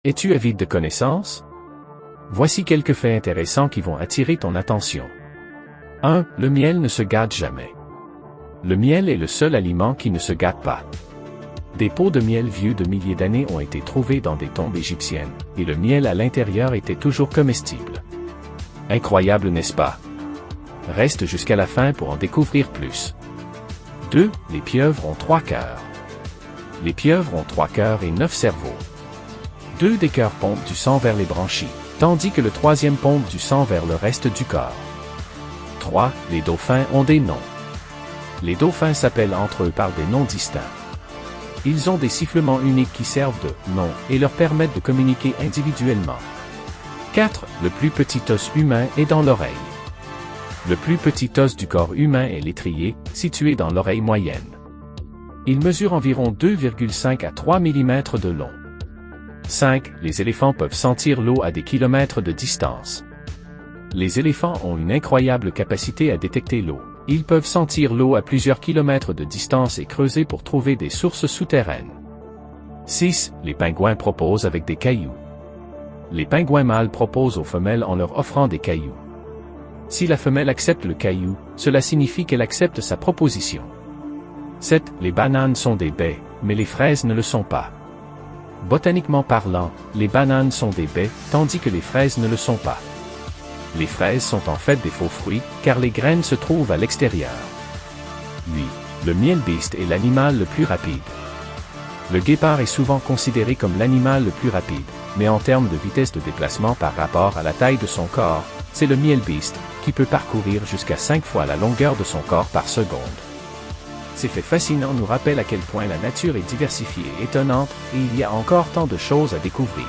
Es-tu avide de connaissances? Voici quelques faits intéressants qui vont attirer ton attention. 1. Le miel ne se gâte jamais. Le miel est le seul aliment qui ne se gâte pas. Des pots de miel vieux de milliers d'années ont été trouvés dans des tombes égyptiennes, et le miel à l'intérieur était toujours comestible. Incroyable, n'est-ce pas? Reste jusqu'à la fin pour en découvrir plus. 2. Les pieuvres ont 3 cœurs. Les pieuvres ont 3 cœurs et 9 cerveaux. 2 des cœurs pompent du sang vers les branchies, tandis que le 3e pompe du sang vers le reste du corps. 3. Les dauphins ont des noms. Les dauphins s'appellent entre eux par des noms distincts. Ils ont des sifflements uniques qui servent de nom et leur permettent de communiquer individuellement. 4. Le plus petit os humain est dans l'oreille. Le plus petit os du corps humain est l'étrier, situé dans l'oreille moyenne. Il mesure environ 2,5 à 3 mm de long. 5. Les éléphants peuvent sentir l'eau à des kilomètres de distance. Les éléphants ont une incroyable capacité à détecter l'eau. Ils peuvent sentir l'eau à plusieurs kilomètres de distance et creuser pour trouver des sources souterraines. 6. Les pingouins proposent avec des cailloux. Les pingouins mâles proposent aux femelles en leur offrant des cailloux. Si la femelle accepte le caillou, cela signifie qu'elle accepte sa proposition. 7. Les bananes sont des baies, mais les fraises ne le sont pas. Botaniquement parlant, les bananes sont des baies, tandis que les fraises ne le sont pas. Les fraises sont en fait des faux fruits, car les graines se trouvent à l'extérieur. 8. Le mielbeast est l'animal le plus rapide. Le guépard est souvent considéré comme l'animal le plus rapide, mais en termes de vitesse de déplacement par rapport à la taille de son corps, c'est le mielbeast, qui peut parcourir jusqu'à 5 fois la longueur de son corps par seconde. Ces faits fascinants nous rappellent à quel point la nature est diversifiée et étonnante, et il y a encore tant de choses à découvrir.